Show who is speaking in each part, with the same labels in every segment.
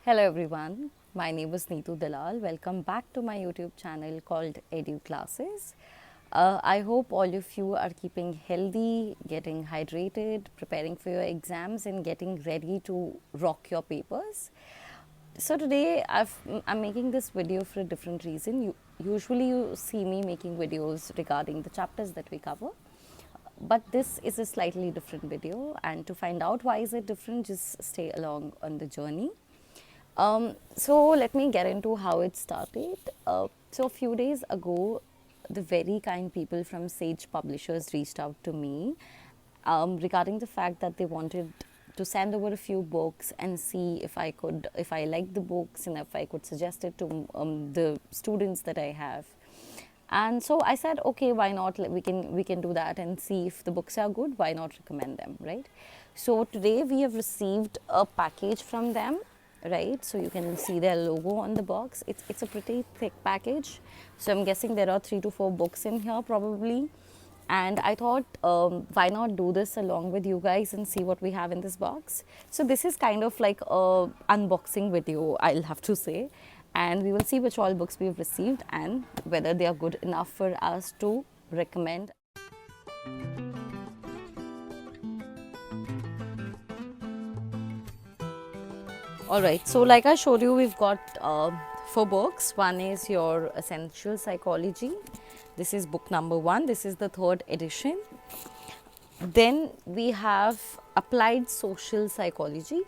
Speaker 1: Hello everyone, my name is Neetu Dalal. Welcome back to my YouTube channel called Edu Classes. I hope all of you are keeping healthy, getting hydrated, preparing for your exams and getting ready to rock your papers. So today I'm making this video for a different reason. Usually you see me making videos regarding the chapters that we cover. But this is a slightly different video, and to find out why is it different, just stay along on the journey. So let me get into how it started. So a few days ago, the very kind people from Sage Publishers reached out to me regarding the fact that they wanted to send over a few books and see if I liked the books and if I could suggest it to the students that I have. And so I said, okay, why not? We can do that and see if the books are good. Why not recommend them, right? So today we have received a package from them, right? So you can see their logo on the box. It's a pretty thick package. So I'm guessing there are 3 to 4 books in here probably. And I thought, why not do this along with you guys and see what we have in this box. So this is kind of like a unboxing video, I'll have to say. And we will see which all books we've received and whether they are good enough for us to recommend. Alright, so like I showed you, we've got 4 books. One is your Essential Psychology. This is book number 1. This is the 3rd edition. Then we have Applied Social Psychology.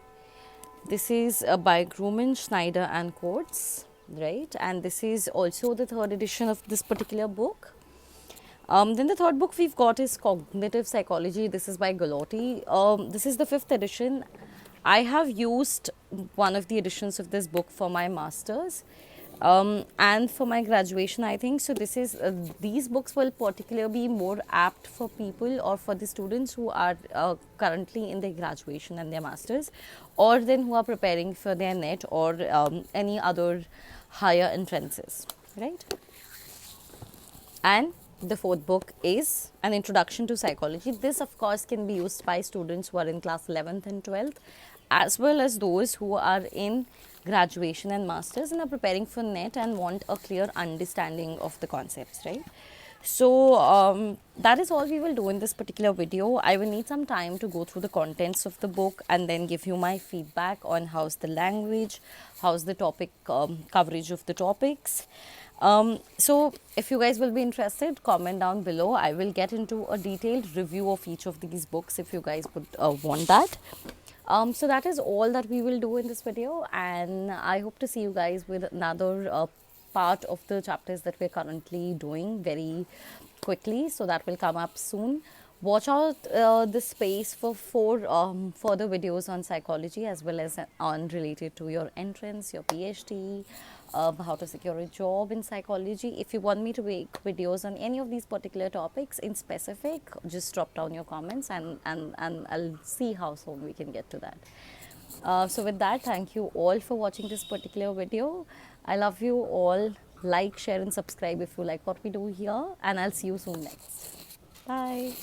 Speaker 1: This is by Grumman, Schneider and Coates, right? And this is also the 3rd edition of this particular book. Then the 3rd book we've got is Cognitive Psychology. This is by Galati. This is the 5th edition. I have used one of the editions of this book for my masters and for my graduation, I think. So this is these books will particularly be more apt for people or for the students who are currently in their graduation and their masters, or then who are preparing for their NET or any other higher entrances, right? And the 4th book is An Introduction to Psychology. This of course can be used by students who are in class 11th and 12th, as well as those who are in graduation and masters and are preparing for NET and want a clear understanding of the concepts, right? So that is all we will do in this particular video. I will need some time to go through the contents of the book and then give you my feedback on how's the language, how's the topic coverage of the topics. So if you guys will be interested, comment down below. I will get into a detailed review of each of these books if you guys would want that. So that is all that we will do in this video, and I hope to see you guys with another part of the chapters that we're currently doing very quickly. So that will come up soon. Watch out the space for 4 further videos on psychology as well as on related to your entrance, your PhD, how to secure a job in psychology. If you want me to make videos on any of these particular topics in specific, just drop down your comments and I'll see how soon we can get to that. So with that, thank you all for watching this particular video. I love you all. Like, share and subscribe if you like what we do here, and I'll see you soon next. Bye.